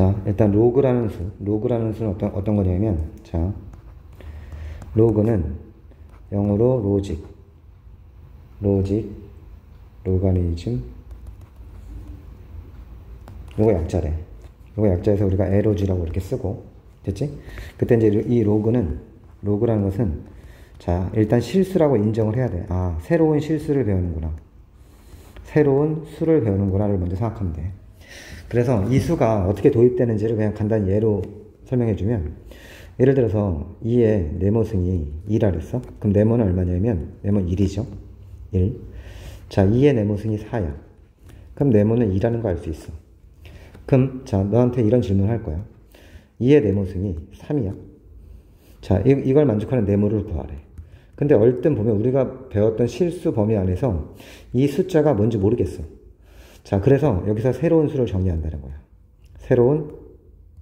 자, 일단 로그라는 수는 어떤 거냐면, 자, 로그는 영어로 로가리즘, 요거 약자래. 요거 약자에서 우리가 LOG라고 이렇게 쓰고, 됐지? 그때 이제 이 로그라는 것은, 자, 일단 실수라고 인정을 해야 돼. 아, 새로운 실수를 배우는구나. 새로운 수를 배우는구나를 먼저 생각하면 돼. 그래서 이 수가 어떻게 도입되는지를 그냥 간단히 예로 설명해주면, 예를 들어서 2의 네모승이 2라 그랬어. 그럼 네모는 얼마냐면, 네모 1이죠. 1. 자, 2의 네모승이 4야. 그럼 네모는 2라는 거 알 수 있어. 그럼, 자, 너한테 이런 질문을 할 거야. 2의 네모승이 3이야. 자, 이걸 만족하는 네모를 구하래. 근데 얼뜬 보면 우리가 배웠던 실수 범위 안에서 이 숫자가 뭔지 모르겠어. 자, 그래서 여기서 새로운 수를 정의한다는 거야.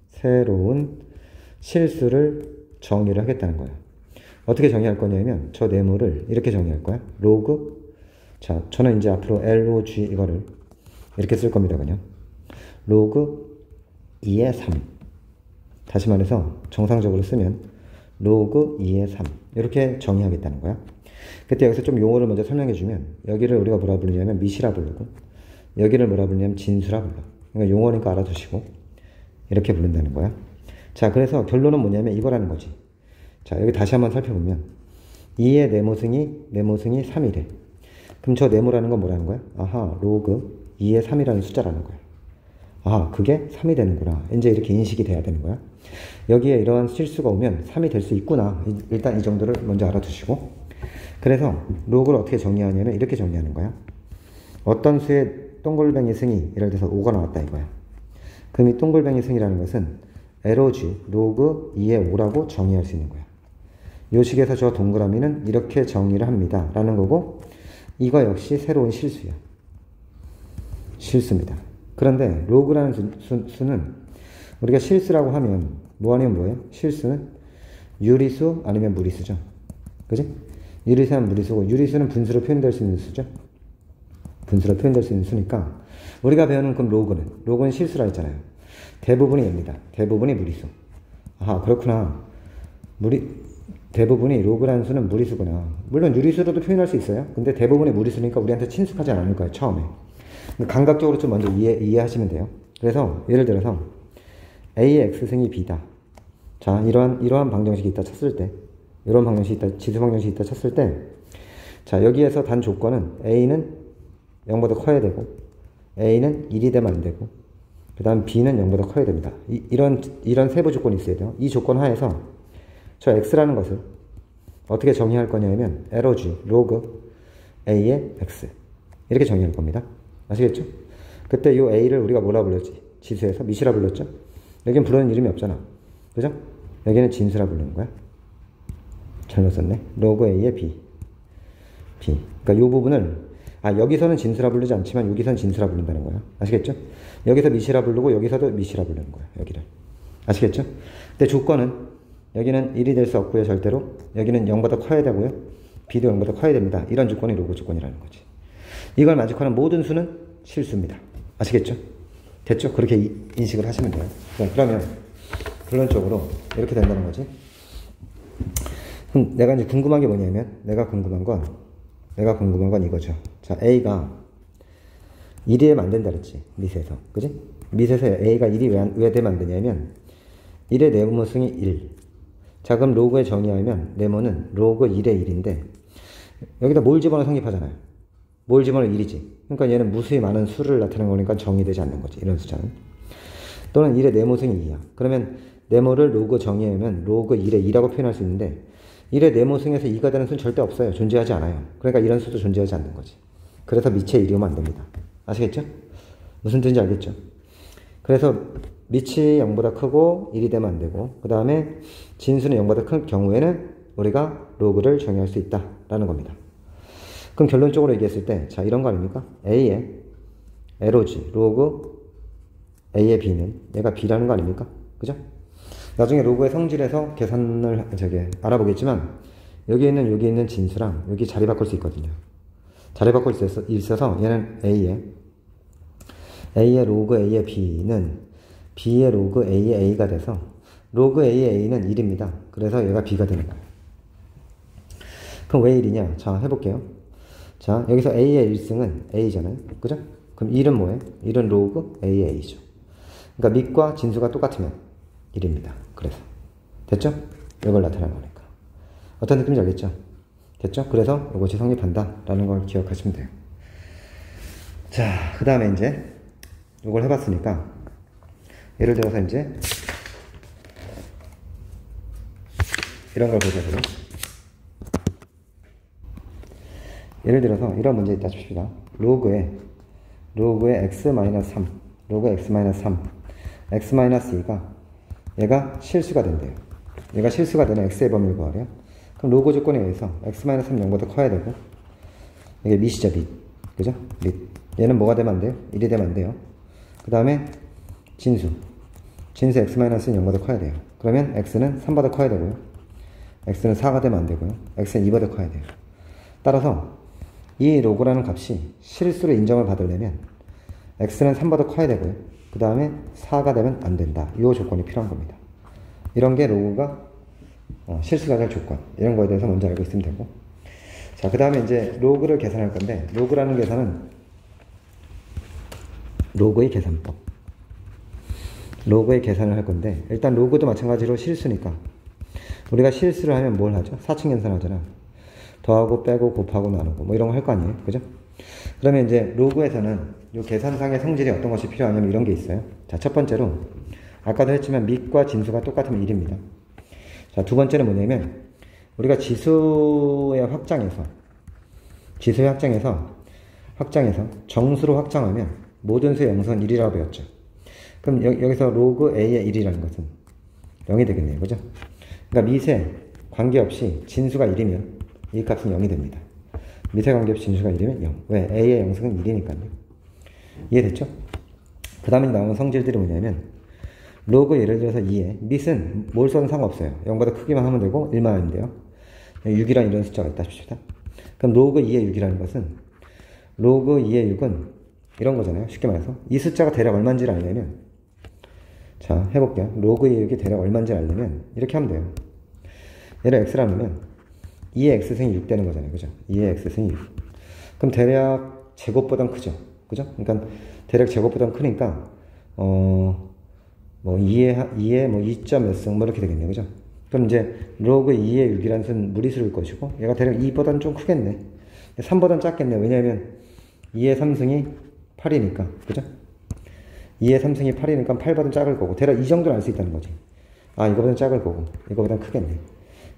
새로운 실수를 정의를 하겠다는 거야. 어떻게 정의할 거냐면 저 네모를 이렇게 정의할 거야. 로그. 자, 저는 이제 앞으로 LOG 이거를 이렇게 쓸 겁니다. 그냥 로그 2의 3. 다시 말해서 정상적으로 쓰면 로그 2의 3 이렇게 정의하겠다는 거야. 그때 여기서 좀 용어를 먼저 설명해 주면 여기를 우리가 뭐라 부르냐면 미시라 부르고 여기를 뭐라 부르냐면 진수라 불러. 그러니까 용어니까 알아두시고 이렇게 부른다는 거야. 자, 그래서 결론은 뭐냐면 이거라는 거지. 자, 여기 다시 한번 살펴보면 2의 네모승이 3이래. 그럼 저 네모라는 건 뭐라는 거야? 아하, 로그 2의 3이라는 숫자라는 거야. 아, 그게 3이 되는구나. 이제 이렇게 인식이 돼야 되는 거야. 여기에 이러한 실수가 오면 3이 될 수 있구나. 일단 이 정도를 먼저 알아두시고. 그래서 로그를 어떻게 정의하냐면 이렇게 정의하는 거야. 어떤 수의 동글뱅이 승이 예를 들어서 5가 나왔다 이거야. 그럼 이 동글뱅이 승이라는 것은 LOG, 로그 2의 5라고 정의할 수 있는 거야. 요 식에서 저 동그라미는 이렇게 정의를 합니다. 라는 거고, 이거 역시 새로운 실수야. 실수입니다. 그런데 로그라는 수는 우리가 실수라고 하면 뭐 아니면 뭐예요? 실수는 유리수 아니면 무리수죠. 그지? 유리수는 무리수고 유리수는 분수로 표현될 수 있는 수죠. 분수로 표현될 수 있는 수니까 우리가 배우는 그럼 로그는 실수라 했잖아요. 대부분이 얘입니다. 대부분이 무리수. 아, 그렇구나. 대부분이 로그라는 수는 무리수구나. 물론 유리수로도 표현할 수 있어요. 근데 대부분이 무리수니까 우리한테 친숙하지 않을 거예요. 처음에. 감각적으로 좀 먼저 이해하시면 돼요. 그래서 예를 들어서 A의 X승이 B다. 자, 이러한 방정식이 있다 쳤을 때, 이런 방정식이 있다, 지수 방정식이 있다 쳤을 때, 자, 여기에서 단 조건은 A는 0보다 커야 되고, A는 1이 되면 안 되고, 그 다음 B는 0보다 커야 됩니다. 이런 세부 조건이 있어야 돼요. 이 조건 하에서 저 X라는 것을 어떻게 정의할 거냐면, LOG, 로그 A의 X. 이렇게 정의할 겁니다. 아시겠죠? 그때 이 A를 우리가 뭐라 불렀지? 지수에서 미시라 불렀죠? 여긴 부르는 이름이 없잖아. 그죠? 여기는 진수라 부르는 거야. 잘못 썼네. 로그 A의 B. 그러니까 이 부분을, 여기서는 진수라 부르지 않지만 여기서는 진수라 부른다는 거야. 아시겠죠? 여기서 미시라 부르고 여기서도 미시라 부르는 거야. 여기를. 아시겠죠? 근데 조건은 여기는 1이 될 수 없고요. 절대로. 여기는 0보다 커야 되고요. B도 0보다 커야 됩니다. 이런 조건이 로그 조건이라는 거지. 이걸 만족하는 모든 수는 실수입니다. 아시겠죠? 됐죠? 그렇게 인식을 하시면 돼요. 그러면 결론적으로 이렇게 된다는 거지. 그럼 내가 이제 궁금한 게 뭐냐면 내가 궁금한 건 이거죠. 자, A가 1이 되면 안 된다 그랬지. 미세에서. 그지? 미세에서 A가 1이 왜 되면 안 되냐면 1의 네모승이 1. 자, 그럼 로그에 정의하면 네모는 로그 1의 1인데 여기다 뭘 집어넣어 성립하잖아요. 뭘 집어넣어 1이지. 그러니까 얘는 무수히 많은 수를 나타내는 거니까 정의되지 않는 거지. 이런 숫자는. 또는 1의 네모승이 2야. 그러면 네모를 로그 정의하면 로그 1의 2라고 표현할 수 있는데 1의 네모승에서 2가 되는 수는 절대 없어요. 존재하지 않아요. 그러니까 이런 수도 존재하지 않는 거지. 그래서 미치의 1이 오면 안 됩니다. 아시겠죠? 무슨 뜻인지 알겠죠? 그래서 미치 0보다 크고 1이 되면 안 되고 그 다음에 진수는 0보다 큰 경우에는 우리가 로그를 정의할 수 있다라는 겁니다. 그럼 결론적으로 얘기했을 때 자, 이런 거 아닙니까? A의 LOG, 로그 A의 B는 얘가 B라는 거 아닙니까? 그죠? 나중에 로그의 성질에서 계산을 알아보겠지만 여기 있는 진수랑 여기 자리 바꿀 수 있거든요. 자리 바꿀 수 있어서 얘는 A의 로그 A의 B는 b의 로그 a의 a가 돼서 로그 a의 a는 1입니다. 그래서 얘가 b가 되는 거예요. 그럼 왜 1이냐? 자, 해볼게요. 자, 여기서 a의 1승은 a잖아요. 그죠? 그럼 1은 뭐예요? 1은 로그 a의 a죠. 그러니까 밑과 진수가 똑같으면 1입니다. 그래서. 됐죠? 이걸 나타내는 거니까. 어떤 느낌인지 알겠죠? 됐죠? 그래서 이것이 성립한다. 라는 걸 기억하시면 돼요. 자, 그 다음에 이제 이걸 해봤으니까 예를 들어서 이제 이런 걸 보자고요. 예를 들어서 이런 문제 있다 칩시다. 로그에 x-3, 로그 x-3, x-2가 얘가 실수가 된대요. 얘가 실수가 되는 x의 범위를 구하래요. 그럼 로그 조건에 의해서 x-3 0보다 커야 되고 이게 밑이죠, 밑. 그죠? 밑. 얘는 뭐가 되면 안 돼요? 1이 되면 안 돼요. 그 다음에 진수 x-는 0보다 커야 돼요. 그러면 x는 3보다 커야 되고요. x는 4가 되면 안 되고요. x는 2보다 커야 돼요. 따라서 이 로그라는 값이 실수로 인정을 받으려면 x는 3보다 커야 되고요. 그 다음에 4가 되면 안 된다. 이 조건이 필요한 겁니다. 이런 게 로그가 실수가 될 조건. 이런 거에 대해서 먼저 알고 있으면 되고. 자, 그 다음에 이제 로그를 계산할 건데, 로그라는 계산은 로그의 계산법. 로그의 계산을 할 건데, 일단 로그도 마찬가지로 실수니까 우리가 실수를 하면 뭘 하죠? 4층 계산하잖아. 더하고 빼고 곱하고 나누고 뭐 이런 거 할 거 아니에요? 그죠? 그러면 이제 로그에서는 이 계산상의 성질이 어떤 것이 필요하냐면 이런 게 있어요. 자, 첫 번째로 아까도 했지만 밑과 진수가 똑같으면 1입니다. 자, 두 번째는 뭐냐면 우리가 지수의 확장에서 정수로 확장하면 모든 수의 영성은 1이라고 배웠죠. 그럼 여기서 로그 a의 1이라는 것은 0이 되겠네요. 그죠? 그러니까 밑에 관계없이 진수가 1이면 이 값은 0이 됩니다. 밑에 관계없이 진수가 1이면 0. 왜? a의 영성은 1이니까요. 이해됐죠? 그 다음에 나오는 성질들이 뭐냐면 로그 예를 들어서 2에 밑은 뭘 써도 상관없어요. 0보다 크기만 하면 되고 1만 하면 돼요. 6이라는 이런 숫자가 있다 싶시다. 그럼 로그 2의 6이라는 것은 로그 2의 6은 이런 거잖아요. 쉽게 말해서 이 숫자가 대략 얼마인지를 알려면 자, 해볼게요. 로그 2의 6이 대략 얼마인지를 알려면 이렇게 하면 돼요. 얘를 x라면 2의 x승이 6 되는 거잖아요. 그죠? 2의 x승이 6. 그럼 대략 제곱보단 크죠. 그죠? 그러니까 대략 제곱보단 크니까 뭐 2의 뭐 2점 몇 승 뭐 이렇게 되겠네요. 그죠? 그럼 이제 로그 2의 6이라는 수는 무리수일 것이고 얘가 대략 2보다는 좀 크겠네. 3보다는 작겠네. 왜냐하면 2의 3승이 8이니까. 그죠? 2의 3승이 8이니까 8보다는 작을 거고 대략 이 정도는 알 수 있다는 거지. 아, 이거보다는 작을 거고 이거보다는 크겠네.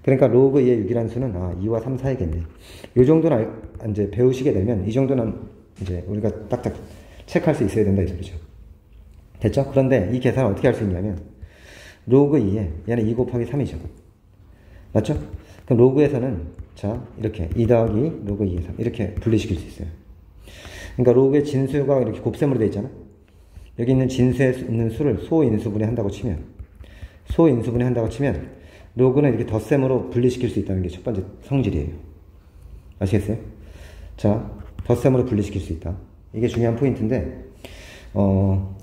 그러니까 로그 2의 6이라는 수는 2와 3 사이겠네. 이 정도는 이제 배우시게 되면 이 정도는 이제 우리가 딱딱 체크할 수 있어야 된다 이 소리죠. 됐죠? 그런데 이 계산을 어떻게 할 수 있냐면 로그 2에 얘는 2 곱하기 3이죠. 맞죠? 그럼 로그에서는 자 이렇게 2 더하기 로그 2의 3 이렇게 분리시킬 수 있어요. 그러니까 로그의 진수가 이렇게 곱셈으로 되어 있잖아. 여기 있는 진수에 있는 수를 소인수분해 한다고 치면 로그는 이렇게 덧셈으로 분리시킬 수 있다는 게 첫 번째 성질이에요. 아시겠어요? 자, 덧셈으로 분리시킬 수 있다. 이게 중요한 포인트인데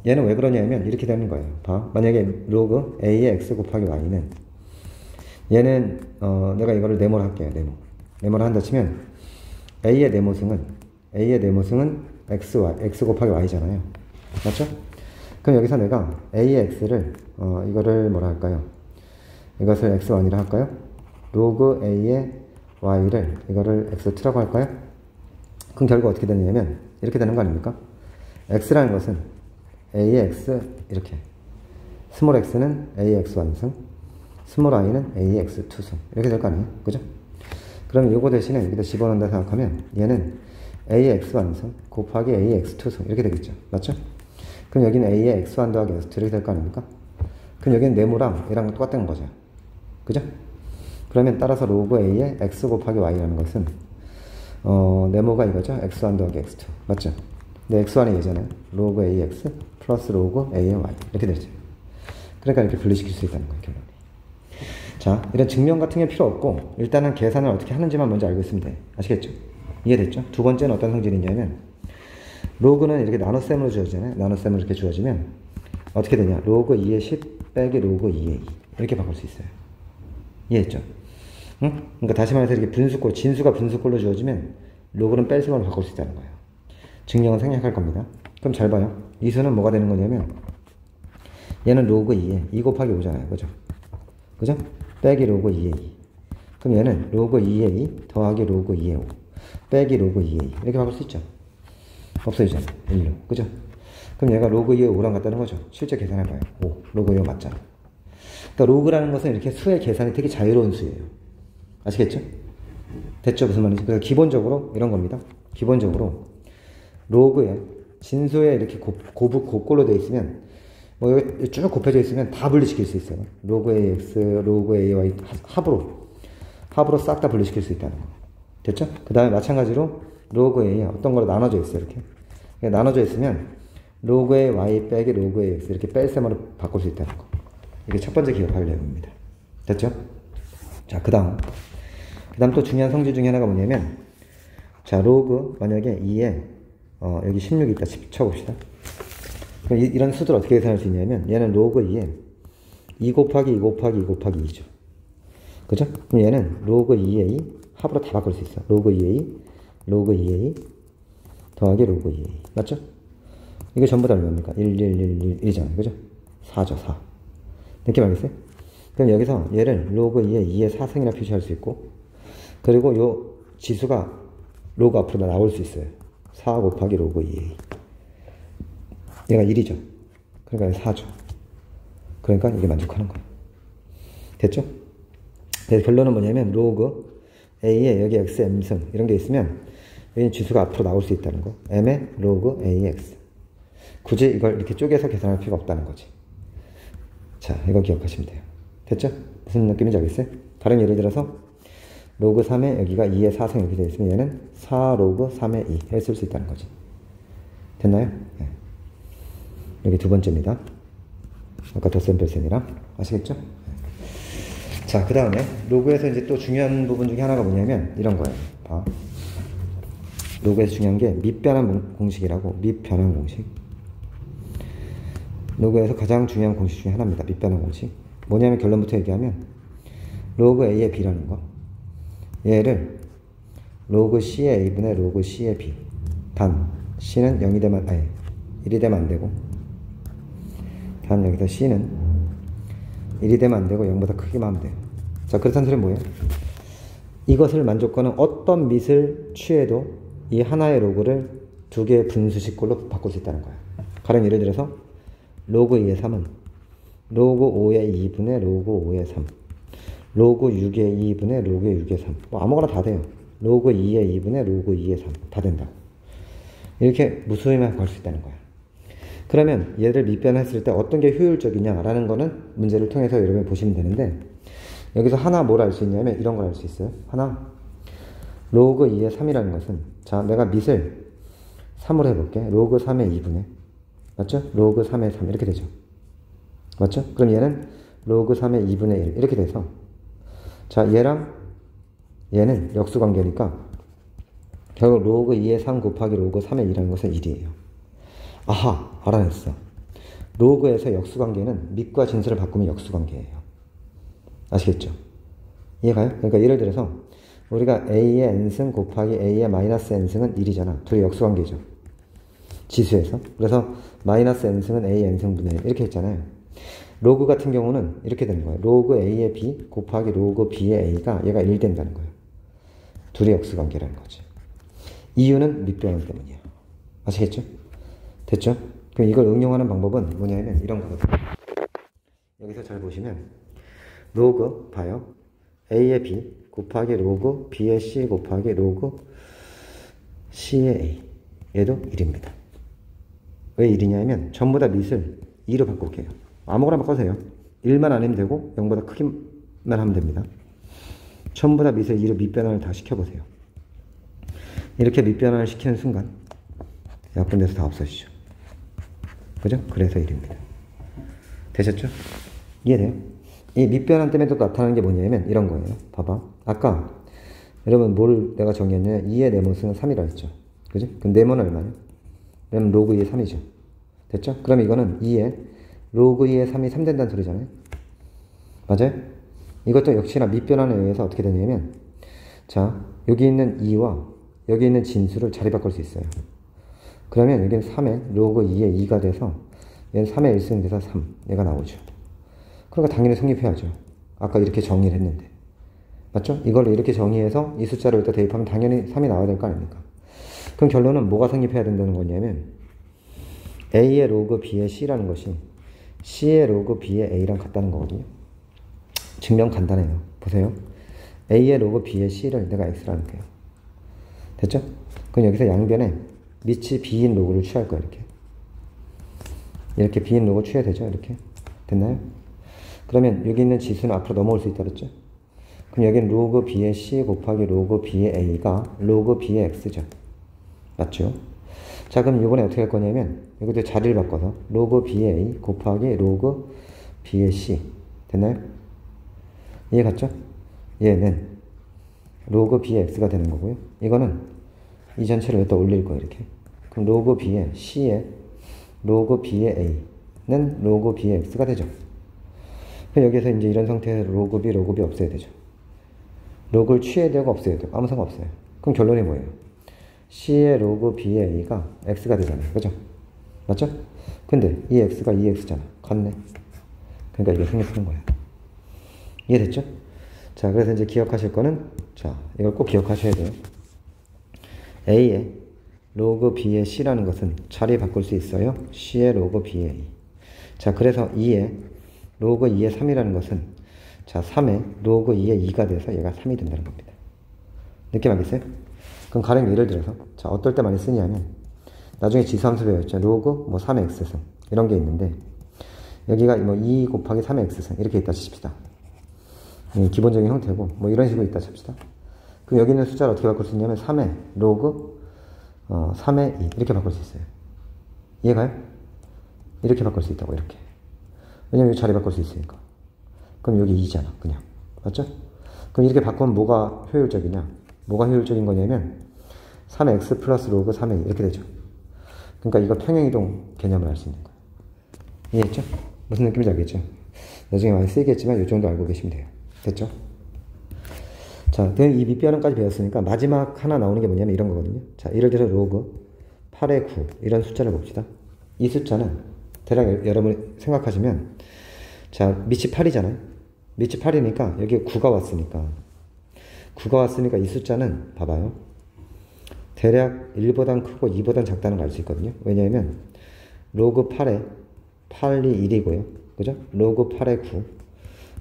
얘는 왜 그러냐면 이렇게 되는 거예요. 봐. 만약에 로그 a의 x 곱하기 y는 얘는 내가 이거를 네모로 할게요. 네모로 한다 치면 a의 네모승은 x 곱하기 y잖아요. 맞죠? 그럼 여기서 내가 a의 x를 이거를 뭐라 할까요? 이것을 x1이라 할까요? 로그 a의 y를 이거를 x2라고 할까요? 그럼 결국 어떻게 되냐면 이렇게 되는 거 아닙니까? x라는 것은 a의 x 이렇게 스몰 x는 a의 x1승 스몰 i는 a의 x2승 이렇게 될 거 아니에요? 그죠? 그럼 이거 대신에 여기다 집어넣는다 생각하면 얘는 a의 x1승 곱하기 a의 x2승 이렇게 되겠죠. 맞죠? 그럼 여기는 a의 x1 더하기 x2 이렇게 될 거 아닙니까? 그럼 여기는 네모랑 얘랑 똑같다는 거죠. 그죠? 그러면 따라서 로그 a의 x 곱하기 y라는 것은 네모가 이거죠. x1 더하기 x2 맞죠? 네, x1의 예잖아요. 로그 ax 플러스 로그 a의 y 이렇게 되죠. 그러니까 이렇게 분리시킬 수 있다는 거예요. 결론이. 자, 이런 증명 같은 게 필요 없고 일단은 계산을 어떻게 하는지만 먼저 알고 있으면 돼. 아시겠죠? 이해됐죠? 두 번째는 어떤 성질이냐면 로그는 이렇게 나눗셈으로 주어지잖아요. 나눗셈으로 이렇게 주어지면 어떻게 되냐? 로그 2의 10 빼기 로그 2의 2 이렇게 바꿀 수 있어요. 이해했죠? 응? 그러니까 다시 말해서 이렇게 분수꼴, 진수가 분수꼴로 주어지면 로그는 뺄셈으로 바꿀 수 있다는 거예요. 증명은 생략할 겁니다. 그럼 잘 봐요. 이 수는 뭐가 되는 거냐면 얘는 로그 2에 2 곱하기 5잖아요. 그죠? 그죠? 빼기 로그 2의 2. 그럼 얘는 로그 2의 2 더하기 로그 2의 5 빼기 로그 2의 2 이렇게 바꿀 수 있죠? 없어지잖아. 1로. 그죠? 그럼 얘가 로그 2의 5랑 같다는 거죠. 실제 계산해봐요. 5. 로그 2가 맞잖아. 그러니까 로그라는 것은 이렇게 수의 계산이 되게 자유로운 수예요. 아시겠죠? 됐죠? 무슨 말인지. 그래서 기본적으로 이런 겁니다. 기본적으로 로그에 진수에 이렇게 곱골로 되어 있으면 뭐 여기 쭉 곱해져 있으면 다 분리시킬 수 있어요. 로그 AX, 로그 AY 합으로 싹 다 분리시킬 수 있다는 거. 됐죠? 그 다음에 마찬가지로 로그 A에 어떤 걸로 나눠져 있어요. 이렇게 나눠져 있으면 로그의 Y 빼기 로그의 X 이렇게 뺄셈으로 바꿀 수 있다는 거. 이게 첫 번째 기억할 내용입니다. 됐죠? 자, 그 다음 또 중요한 성질 중에 하나가 뭐냐면, 자, 로그 만약에 2에 여기 16이 있다 쳐봅시다. 그럼 이런 수들 어떻게 계산할 수 있냐면, 얘는 로그 2에 2 곱하기 2 곱하기 2 곱하기 2죠. 그죠? 그럼 얘는 로그 2의 2 합으로 다 바꿀 수 있어. 로그 2의 2 로그 2의 2 더하기 로그 2의 2 맞죠? 이게 전부 다 얼마입니까? 1, 1, 1, 1이잖아요. 그죠? 4죠, 4. 느낌 알겠어요? 그럼 여기서 얘를 로그 2의 2의 4승이라 표시할 수 있고, 그리고 요 지수가 로그 앞으로 나올 수 있어요. 4 곱하기 로그 2의 2. 얘가 1이죠. 그러니까 4죠. 그러니까 이게 만족하는 거예요. 됐죠? 그래서 결론은 뭐냐면, 로그 A에 여기 X, M승 이런 게 있으면 여기 지수가 앞으로 나올 수 있다는 거. M의 로그 AX. 굳이 이걸 이렇게 쪼개서 계산할 필요가 없다는 거지. 자, 이거 기억하시면 돼요. 됐죠? 무슨 느낌인지 알겠어요? 다른 예를 들어서 로그 3에 여기가 2의 4승 이렇게 되어 있으면 얘는 4 로그 3의 2 이렇게 쓸 수 있다는 거지. 됐나요? 네. 여기 두 번째입니다. 아까 덧셈 뺄셈이랑. 아시겠죠? 네. 자, 그 다음에 로그에서 이제 또 중요한 부분 중에 하나가 뭐냐면 이런 거예요. 봐. 로그에서 중요한 게 밑변환 공식이라고. 밑변환 공식. 로그에서 가장 중요한 공식 중에 하나입니다. 밑변환 공식. 뭐냐면 결론부터 얘기하면 로그 A의 B라는 거. 얘를 로그 C의 A분의 로그 C의 B. 단 C는 0이 되면, 1이 되면 안 되고, 단 여기서 C는 1이 되면 안 되고 0보다 크기만 하면 돼요. 자, 그렇다는 소리는 뭐예요? 이것을 만족하는 어떤 밑을 취해도 이 하나의 로그를 두 개의 분수식꼴로 바꿀 수 있다는 거예요. 가령 예를 들어서 로그 2의 3은 로그 5의 2분의 로그 5의 3, 로그 6의 2분의 로그 6의 3, 뭐 아무거나 다 돼요. 로그 2의 2분의 로그 2의 3, 다 된다. 이렇게 무수히만 구할 수 있다는 거야. 그러면 얘를 밑변했을 때 어떤 게 효율적이냐라는 거는 문제를 통해서 여러분이 보시면 되는데, 여기서 하나 뭘 알 수 있냐면 이런 걸 알 수 있어요. 하나, 로그 2의 3이라는 것은, 자, 내가 밑을 3으로 해볼게. 로그 3의 2분의, 맞죠? 로그 3의 3 이렇게 되죠. 맞죠? 그럼 얘는 로그 3의 2분의 1 이렇게 돼서, 자, 얘랑 얘는 역수관계니까 결국 로그 2의 3 곱하기 로그 3의 2라는 것은 1이에요. 아하, 알아냈어. 로그에서 역수관계는 밑과 진수를 바꾸면 역수관계예요. 아시겠죠? 이해가요? 그러니까 예를 들어서 우리가 A의 n승 곱하기 A의 마이너스 n승은 1이잖아. 둘이 역수관계죠. 지수에서. 그래서 마이너스 n승은 A n승분의 1 이렇게 했잖아요. 로그 같은 경우는 이렇게 되는 거예요. 로그 A의 B 곱하기 로그 B의 A가 얘가 1 된다는 거예요. 둘이 역수관계라는 거지. 이유는 밑변환 때문이에요. 아시겠죠? 됐죠? 그럼 이걸 응용하는 방법은 뭐냐면 이런 거거든요. 여기서 잘 보시면 로그 봐요. A의 B 곱하기 로그 B의 C 곱하기 로그 C의 A. 얘도 1입니다. 왜 1이냐면 전부 다 밑을 2로 바꿀게요. 아무거나 바꿔세요. 1만 아니면 되고 0보다 크기만 하면 됩니다. 전부 다 밑을 2로 밑변환을 다 시켜보세요. 이렇게 밑변환을 시키는 순간 약분돼서 다 없어지죠. 그죠? 그래서 1입니다. 되셨죠? 이해돼요? 이 밑변환 때문에 또 나타나는 게 뭐냐면 이런 거예요. 봐봐. 아까 여러분 뭘 내가 정의했냐? 2의 네모승은 3이라 했죠. 그죠? 그럼 네모는 얼마예요? 그럼 로그 2의 3이죠. 됐죠? 그럼 이거는 2의 로그 2의 3이 3 된다는 소리잖아요. 맞아요? 이것도 역시나 밑변환에 의해서 어떻게 되냐면, 자, 여기 있는 2와 여기 있는 진수를 자리 바꿀 수 있어요. 그러면 여기는 3의 로그 2의 2가 돼서 얘는 3의 1승 돼서 3. 얘가 나오죠. 그러니까 당연히 성립해야죠. 아까 이렇게 정의를 했는데. 맞죠? 이걸 이렇게 정의해서 이 숫자를 여기다 대입하면 당연히 3이 나와야 될 거 아닙니까? 그럼 결론은 뭐가 성립해야 된다는 거냐면 A의 로그 B의 C라는 것이 C의 로그 B의 A랑 같다는 거거든요. 증명 간단해요. 보세요. A의 로그 B의 C를 내가 X라는 거예요. 됐죠? 그럼 여기서 양변에 밑이 B인 로그를 취할 거야. 이렇게 B인 로그 취해야 되죠? 이렇게. 됐나요? 그러면 여기 있는 지수는 앞으로 넘어올 수 있다 그랬죠? 그럼 여기는 로그 B의 C 곱하기 로그 B의 A가 로그 B의 X죠. 맞죠? 자, 그럼 이번에 어떻게 할 거냐면 여기도 자리를 바꿔서 로그 B의 A 곱하기 로그 B의 C. 됐나요? 이해 갔죠? 얘는 로그 B의 X가 되는 거고요. 이거는 이 전체를 여기다 올릴 거예요. 이렇게. 그럼 로그 B의 C에 로그 B의 A는 로그 B의 X가 되죠. 그럼 여기서 이제 이런 상태에서 로그 B 없애야 되죠. 로그를 취해야 되고 없애야 되고 아무 상관없어요. 그럼 결론이 뭐예요? C의 로그 B의 A가 X가 되잖아요. 그죠? 맞죠? 근데 이 X가 이 X잖아. 같네. 그러니까 이게 성립하는 거예요. 이해됐죠? 자, 그래서 이제 기억하실 거는, 자, 이걸 꼭 기억하셔야 돼요. A의 로그 B의 C라는 것은 자리 바꿀 수 있어요. C의 로그 B의 A. 자, 그래서 2의 로그 2의 3이라는 것은, 자, 3의 로그 2의 2가 돼서 얘가 3이 된다는 겁니다. 느낌 알겠어요? 그럼 가령 예를 들어서, 자, 어떨 때 많이 쓰냐면, 나중에 지수함수 배웠죠. 로그, 3의 x승. 이런 게 있는데, 여기가 2 곱하기 3의 x승. 이렇게 있다 칩시다. 기본적인 형태고, 이런 식으로 있다 칩시다. 그럼 여기 있는 숫자를 어떻게 바꿀 수 있냐면, 3의 로그, 3의 2. 이렇게 바꿀 수 있어요. 이해가요? 이렇게 바꿀 수 있다고, 이렇게. 왜냐면 여기 자리 바꿀 수 있으니까. 그럼 여기 2잖아, 그냥. 맞죠? 그럼 이렇게 바꾸면 뭐가 효율적이냐? 뭐가 효율적인 거냐면 3x 플러스 로그 3a 이렇게 되죠. 그러니까 이거 평행이동 개념을 알 수 있는 거예요. 이해했죠? 무슨 느낌인지 알겠죠? 나중에 많이 쓰이겠지만 이 정도 알고 계시면 돼요. 됐죠? 자, 이 밑변환까지 배웠으니까 마지막 하나 나오는 게 뭐냐면 이런 거거든요. 자, 예를 들어 로그 8의 9 이런 숫자를 봅시다. 이 숫자는 대략 여러분이 생각하시면 자, 밑이 8이잖아요. 밑이 8이니까 여기에 9가 왔으니까 이 숫자는 봐봐요. 대략 1보단 크고 2보단 작다는 걸 알 수 있거든요. 왜냐하면 로그 8에 8이 1이고요. 그죠? 로그 8에 9.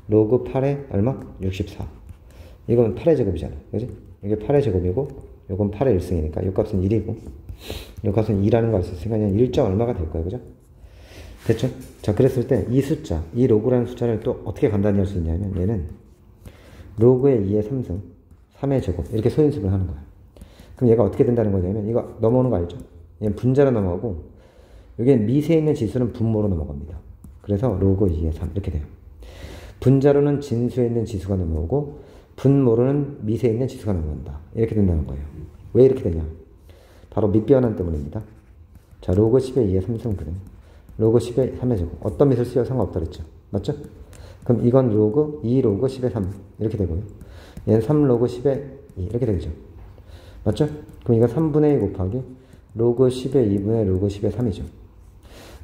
로그 8에 얼마? 64. 이건 8의 제곱이잖아요. 그죠? 이게 8의 제곱이고 이건 8의 1승이니까 이 값은 1이고 이 값은 2라는 걸 알 수 있으니까 그냥 1점 얼마가 될 거예요. 그죠? 됐죠? 자, 그랬을 때 이 숫자, 이 로그라는 숫자를 또 어떻게 간단히 할 수 있냐면 얘는 로그의 2의 3승 3의 제곱 이렇게 소인수를 하는 거예요. 그럼 얘가 어떻게 된다는 거냐면 이거 넘어오는 거 알죠? 얘는 분자로 넘어가고 여기 미세에 있는 지수는 분모로 넘어갑니다. 그래서 로그 2의 3 이렇게 돼요. 분자로는 진수에 있는 지수가 넘어오고 분모로는 미세에 있는 지수가 넘어온다. 이렇게 된다는 거예요. 왜 이렇게 되냐? 바로 밑변환 때문입니다. 자, 로그 10의 2의 3승분은 로그 10의 3의 제곱. 어떤 밑을 쓰여도 상관없다 그랬죠? 맞죠? 그럼 이건 로그 2 로그 10의 3 이렇게 되고요. 얘는 3 로그 10의 2 이렇게 되죠. 맞죠? 그럼 이거 3분의 2 곱하기 로그 10의 2분의 로그 10의 3이죠.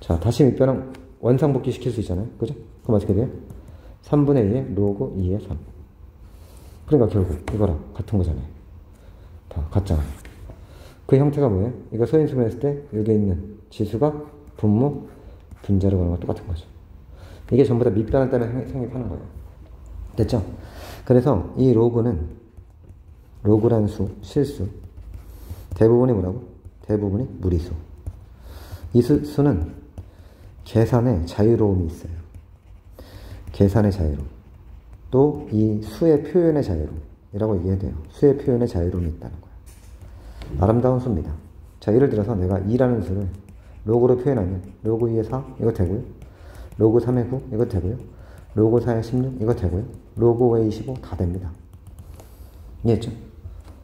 자, 다시 밑변환 원상복귀 시킬 수 있잖아요. 그죠? 그럼 어떻게 돼요? 3분의 2의 로그 2의 3. 그러니까 결국 이거랑 같은 거잖아요. 다 같잖아요. 그 형태가 뭐예요? 이거 소인수분 했을 때 여기 있는 지수가 분모, 분자로 가는 거 똑같은 거죠. 이게 전부 다 밑변환 때문에 성립하는 거예요. 됐죠? 그래서 이 로그라는 수, 실수. 대부분이 뭐라고? 대부분이 무리수. 이 수는 계산에 자유로움이 있어요. 계산의 자유로움. 또 이 수의 표현의 자유로움이라고 얘기해야 돼요. 수의 표현의 자유로움이 있다는 거예요. 아름다운 수입니다. 자, 예를 들어서 내가 2라는 수를 로그로 표현하면 로그 2의 4 이거 되고요. 로그 3의 9 이거 되고요. 로그 4의 16 이거 되고요. 로그 5의 25 다 됩니다. 이해했죠?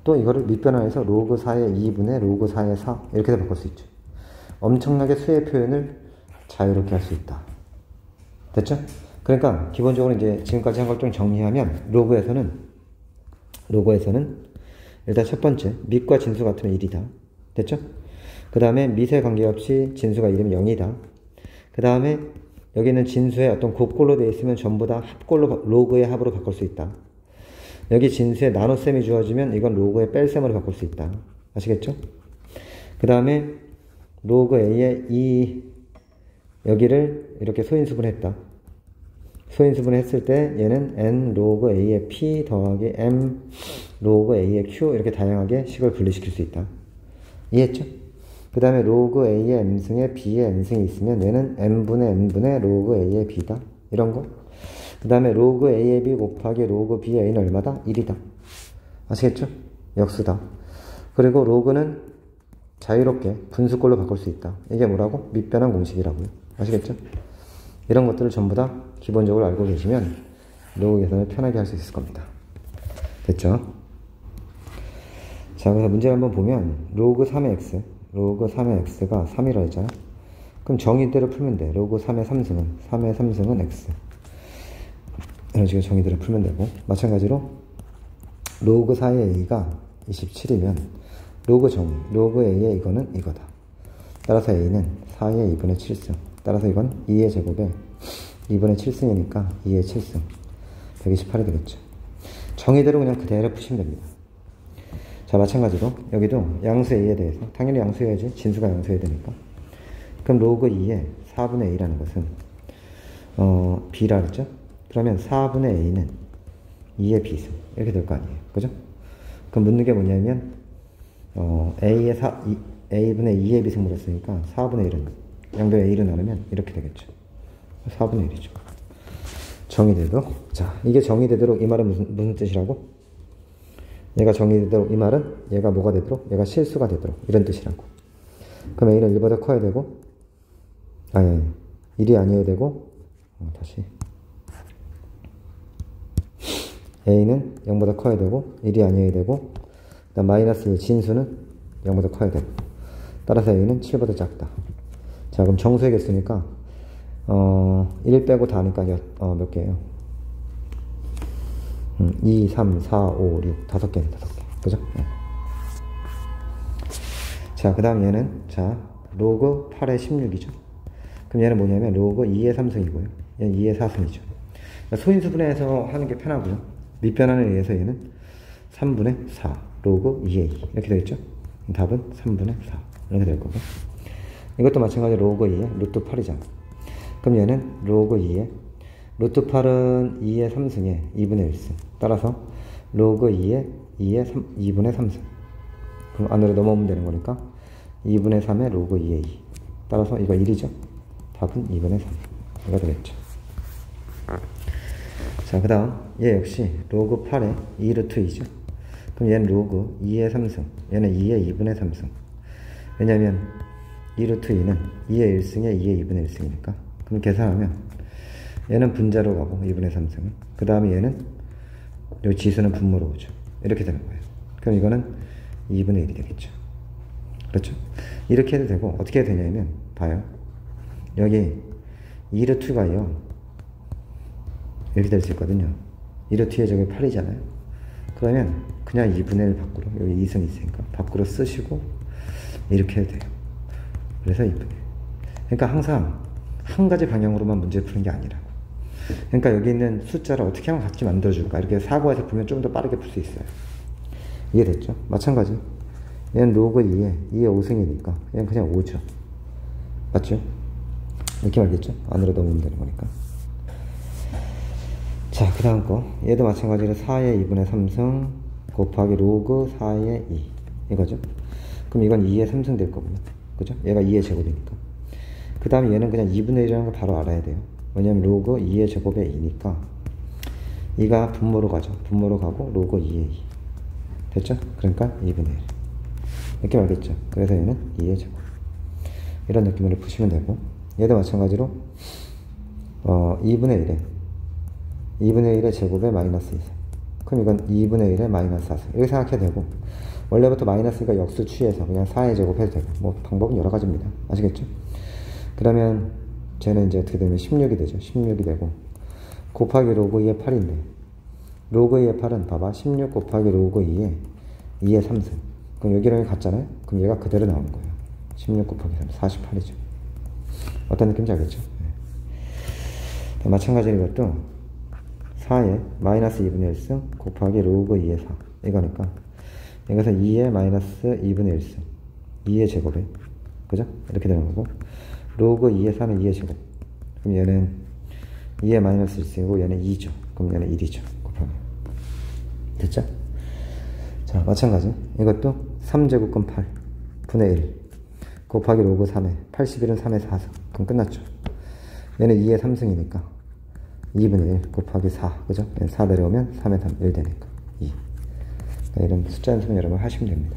또 이거를 밑변환해서 로그 4의 2분의 로그 4의 4 이렇게 바꿀 수 있죠. 엄청나게 수의 표현을 자유롭게 할 수 있다. 됐죠? 그러니까 기본적으로 이제 지금까지 한 걸 좀 정리하면 로그에서는 일단 첫 번째 밑과 진수 같으면 1이다. 됐죠? 그 다음에 밑에 관계없이 진수가 1이면 0이다. 그 다음에 여기는 진수에 어떤 곱꼴로 되어 있으면 전부 다 합꼴로 로그의 합으로 바꿀 수 있다. 여기 진수에 나눗셈이 주어지면 이건 로그의 뺄셈으로 바꿀 수 있다. 아시겠죠? 그 다음에 로그 A의 여기를 이렇게 소인수분했다. 소인수분을 했을 때 얘는 n 로그 A의 P 더하기 m 로그 A의 Q 이렇게 다양하게 식을 분리시킬 수 있다. 이해했죠? 그 다음에 로그 A의 m승에 B의 n승이 있으면 얘는 n분의 n분의 로그 A의 B다. 이런 거. 그 다음에 로그 A의 B 곱하기 로그 B의 A는 얼마다? 1이다. 아시겠죠? 역수다. 그리고 로그는 자유롭게 분수꼴로 바꿀 수 있다. 이게 뭐라고? 밑변환 공식이라고요. 아시겠죠? 이런 것들을 전부 다 기본적으로 알고 계시면 로그 계산을 편하게 할 수 있을 겁니다. 됐죠? 자, 그래서 문제를 한번 보면 로그 3의 x가 3이라 했잖아. 그럼 정의대로 풀면 돼. 로그 3의 3승은 x. 이런 식으로 정의대로 풀면 되고, 마찬가지로 로그 4의 a가 27이면 로그 a의 이거는 이거다. 따라서 a는 4의 2분의 7승. 따라서 이건 2의 제곱에 2분의 7승이니까 2의 7승 128이 되겠죠. 정의대로 그냥 그대로 푸시면 됩니다. 자, 마찬가지로 여기도 양수 a에 대해서 당연히 양수여야지. 진수가 양수여야 되니까. 그럼 로그 2의 4분의 a라는 것은 b라 그랬죠? 그러면 4분의 a는 2의 b승 이렇게 될 거 아니에요. 그죠? 그럼 묻는 게 뭐냐면 a분의 2의 b승 물었으니까 4분의 1은 양변 a로 나누면 이렇게 되겠죠. 4분의 1이죠. 정의되도록. 자, 이게 정의되도록 이 말은 무슨 뜻이라고? 얘가 정의되도록 이 말은 얘가 뭐가 되도록? 얘가 실수가 되도록 이런 뜻이라고. 그럼 a는 1보다 커야 되고 1이 아니어야 되고 다시 a는 0보다 커야 되고 1이 아니어야 되고 그다음 마이너스 1 진수는 0보다 커야 되고 따라서 a는 7보다 작다. 자, 그럼 정수의 개수니까 1 빼고 다 하니까 몇 개예요? 2, 3, 4, 5, 6 5개네. 5개. 그죠? 네. 자, 그 다음 얘는 로그 8의 16이죠. 그럼 얘는 뭐냐면 로그 2의 3승이고요. 얘는 2의 4승이죠. 소인수분해해서 하는 게 편하고요. 밑변환에 의해서 얘는 3분의 4 로그 2의 2 이렇게 되겠죠. 답은 3분의 4 이렇게 될 거고. 이것도 마찬가지로 로그 2의 루트 8이잖아. 그럼 얘는 로그 2의 루트 8은 2의 3승에 2분의 1승. 따라서 로그 2의 2분의 3승. 그럼 안으로 넘어오면 되는 거니까 2분의 3의 로그 2의 2. 따라서 이거 1이죠. 답은 2분의 3. 이거 되겠죠. 자, 그 다음 얘 역시 로그 8의 2루트 2죠. 그럼 얘는 로그 2의 3승. 얘는 2의 2분의 3승. 왜냐면 2루트 2는 2의 1승에 2의 2분의 1승이니까. 그럼 계산하면 얘는 분자로 가고 2분의 3승은. 그 다음에 얘는 요 지수는 분모로 오죠. 이렇게 되는 거예요. 그럼 이거는 2분의 1이 되겠죠. 그렇죠? 이렇게 해도 되고 어떻게 해야 되냐면 봐요. 여기 2루트가요. 이렇게 될 수 있거든요. 2루트의 저기 8이잖아요. 그러면 그냥 2분의 1 밖으로 여기 2승이 있으니까 밖으로 쓰시고 이렇게 해도 돼요. 그래서 2분의 1. 그러니까 항상 한 가지 방향으로만 문제 푸는 게 아니라고. 그러니까 여기 있는 숫자를 어떻게 하면 같이 만들어줄까 이렇게 사고해서 보면 좀 더 빠르게 풀 수 있어요. 이해됐죠? 마찬가지. 얘는 로그 2의 5승이니까 얘는 그냥 5죠. 맞죠? 이렇게 말겠죠? 안으로 넣으면 되는 거니까. 자, 그 다음 거. 얘도 마찬가지로 4의 2분의 3승 곱하기 로그 4의 2 이거죠. 그럼 이건 2의 3승 될 거고요. 그죠? 얘가 2의 제곱이니까. 그 다음에 얘는 그냥 2분의 1이라는 걸 바로 알아야 돼요. 왜냐면 로그 2의 제곱에 2니까 2가 분모로 가죠. 분모로 가고 로그 2의 2 됐죠? 그러니까 2분의 1 이렇게 말겠죠. 그래서 얘는 2의 제곱 이런 느낌으로 푸시면 되고 얘도 마찬가지로 2분의 1의 제곱에 마이너스 2승. 그럼 이건 2분의 1의 마이너스 4승 이렇게 생각해도 되고 원래부터 마이너스니까 역수 취해서 그냥 4의 제곱 해도 되고 뭐 방법은 여러 가지입니다. 아시겠죠? 그러면 쟤는 이제 어떻게 되면 16이 되죠. 16이 되고 곱하기 로그 2의 8인데 로그 2의 8은 봐봐 16 곱하기 로그 2의 2의 3승. 그럼 여기랑 같잖아요. 그럼 얘가 그대로 나오는 거예요. 16 곱하기 3 48이죠. 어떤 느낌인지 알겠죠? 네. 마찬가지로 이것도 4의 마이너스 2분의 1승 곱하기 로그 2의 4 이거니까 여기서 2의 마이너스 2분의 1승 2의 제곱에 그죠? 이렇게 되는 거고 로그 2의 4는 2의 제곱. 그럼 얘는 2의 마이너스 1승이고 얘는 2죠. 그럼 얘는 1이죠. 곱하기. 됐죠? 자, 마찬가지. 이것도 3제곱근 8 분의 1 곱하기 로그 3에 81은 3의 4승. 그럼 끝났죠. 얘는 2의 3승이니까 2분의 1 곱하기 4. 그죠? 4 내려오면 3의 3, 1 되니까 2. 이런 숫자 연습은 여러분 하시면 됩니다.